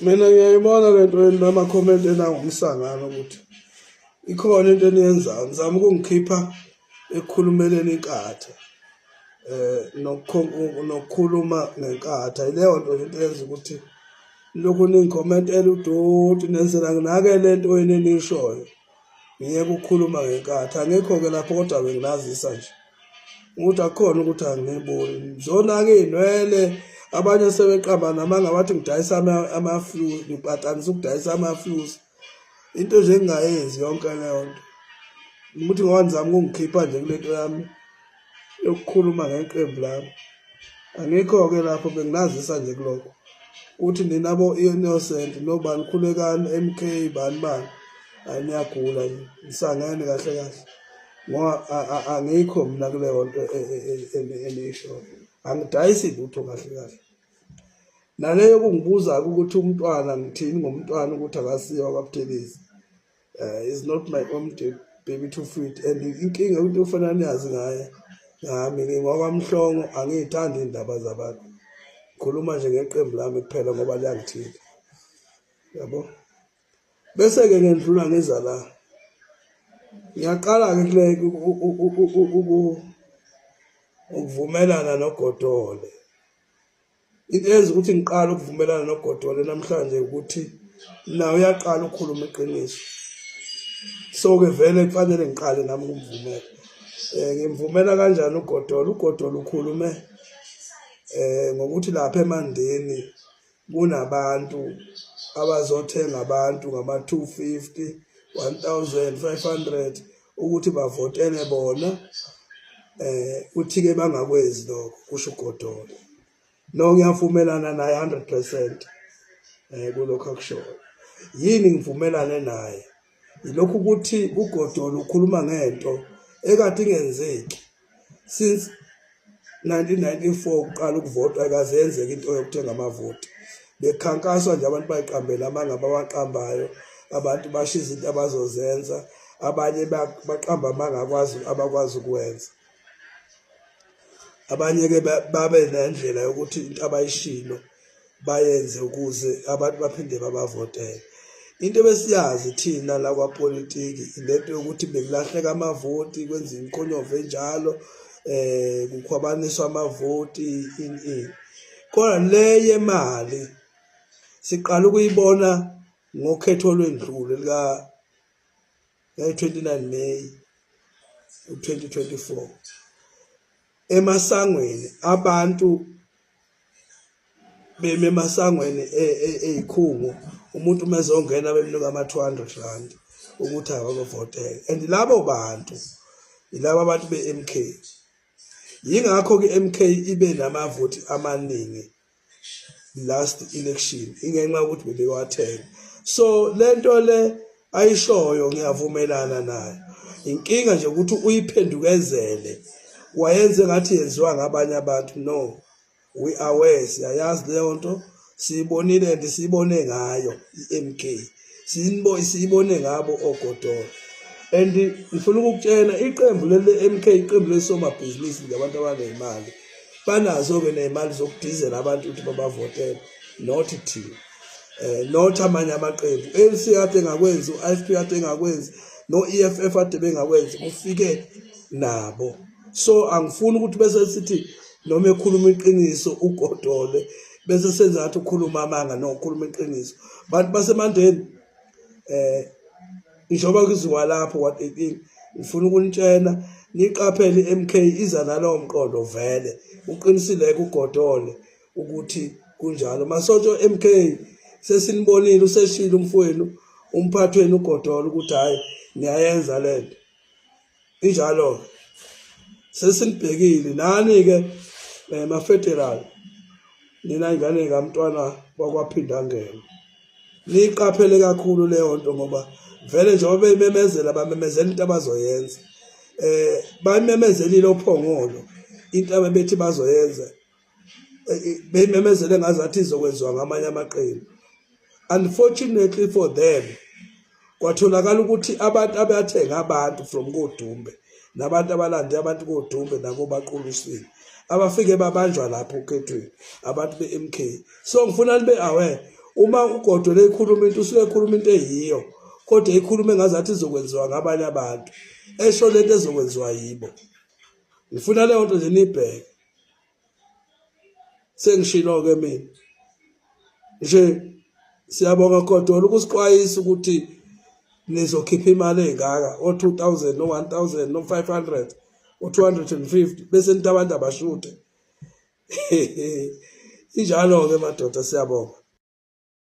Mina ngiyayibona lento enama-comment enangumsangano ukuthi ikhona into eniyenzayo nizama ukungikhipha ekukhulumeleni inkatha nokukhuluma ngenkatha. Yileyo nto into eyenza ukuthi lokhu ningikhomentela udoti nenzela nginake lento enishoyo ngiyeke ukukhuluma ngenkatha. Angikho-ke lapho kodwa bengilazisa nje ukuthi akukhona ukuthi angiyiboni zonake iy'nwele. Abanye sebeqamba namanga bathi ngidayisa ama-fuse, ngipatanisa ukudayisa ama-fuse. Into nje engingayenzi yonke leyo nto ukuthi ngoba nizama ukungikhipha nje kulento yami yokukhuluma ngeqembu lami. Angikho-ke lapho bengilazisa nje kulokho ukuthi ninabo Innocent nobani Khulekani MK bani aniyagula nisangene kahle kahle ngoba angikho mina kuleyo nto enisho. Angidayisi lutho kahle kahle. Naleyo kungibuza ukuthi umntwana ngithini ngomntwana ukuthi akasiwa kwaButhelezi. Is not my own baby to feed. And inkinga into ufana niyazi ngaye ngami ngokwamhlongo angiyithandi indaba zabantu. Ngikhuluma nje ngeqembu lami kuphela ngoba liyangithina. Yabo. Bese-ke ngedlula ngeza la. Ngiyaqala-ke kule ukuvumelana noGodole. Into eyenza ukuthi ngiqale ukuvumelana noGodole namhlanje ukuthi nawe uyaqala ukukhuluma iqiniso. So-ke vele kufanele ngiqale nami ukumvumela. Ngimvumela kanjani uGodole? uGodole ukhulume ngokuthi lapha eMandeni kunabantu abazothenga abantu ngama-250, 1,500 ukuthi bavotele bona. Uthi-ke bangakwenzi lokho kusho uGodole. No, ngiyavumelana naye 100% kulokho akushoyo. Yini ngivumelane naye? Yilokhu ukuthi uGodole ukhuluma ngento ekade ingenzeki since 1994 uqala ukuvota akazenzeki into yokuthenga amavoti. Bekhankaswa nje abantu bayiqambela amanga abawaqambayo, abantu bashiya izinto abazozenza, abanye baqamba amanga abakwazi ukwenza. Abanye-ke babe nendlela yokuthi into abayishilo bayenze ukuze abantu baphinde babavotele. Into besiyazi thina la kwapolitiki ilento yokuthi bekulahleka amavoti, kwenziwa imikhonyovu enjalo, kukhwabaniswa amavoti Kodwa le yemali siqala ukuyibona ngokhetho olwendlule lika 29 May 2024. Emasangweni abantu beme emasangweni eyikhungu, umuntu mezongena bemnika ama-200 ukuthi abavotele. And labo bantu yilabo abantu be-MK. Yingakho-ke MK ibe namavoti amaningi last election ingenxa yokuthi bebewathenga. So lento le ayishoyo ngiyavumelana nayo. Inkinga nje ukuthi uyiphendukezele wayenze ngathi yenziwa ngabanye abantu. No, we are aware, siyayazi leyo nto, siyibonile and siyibone ngayo i-MK, siyibone ngabo oGodole. And ngifuna ukukutshela iqembu le-MK iqembu lesomabhizinisi ngabantu abanemali, banazo-ke nemali zokudizela abantu ukuthi babavotele, not thina, not amanye amaqembu. ANC kade engakwenzi, u-IFP kade engakwenzi, no-EFF kade bengakwenzi, kufike nabo. So angifuni ukuthi bese sithi noma ekhuluma iqiniso uGodole bese senza ngathi ukhuluma amanga nokhuluma iqiniso. Bantu baseMandeni njengoba kuziwa lapho what 18 ngifuna ukunitshela niqaphele iMK iza nalowo mqondo vele uqinisile uGodole ukuthi kunjalo. Masonto MK sesinibonile useshilo umfowenu umphathi wenu uGodole ukuthi hayi niyayenza lento injalo. Sesinibhekile nani-ke ma-federal nina ingane kamntwana wakwaphinda ngene niqaphele kakhulu leyo nto ngoba vele njengoba bememezela bamemezela into abazoyenza. Bamemezela ilophongolo into abebethi bazoyenza bememezele ngazathi izokwenziwa ngamanye amaqembu. Unfortunately for them kwatholakala ukuthi abantu abathenga abantu from koDumbe nabantu abalande abantu koDumbe nabo baqulisile abafike babanjwa lapho ukhethweni abantu beMK. So ngifuna libe aware uma ugodole ikhuluma into usuke ekhuluma into eyiyo kodwa ikhuluma engazathi izokwenziwa ngabanye abantu esho lento ezokwenziwa yibo. Ngifuna leyo nto nje nibheke. Sengishilo ke mina nje siyabonga Godolo ukusixwayisa ukuthi nizokhipha imali engaka o2000 no1000 no500 o250 bese nithi abantu abashute. Injalo ke madoda siyabonga.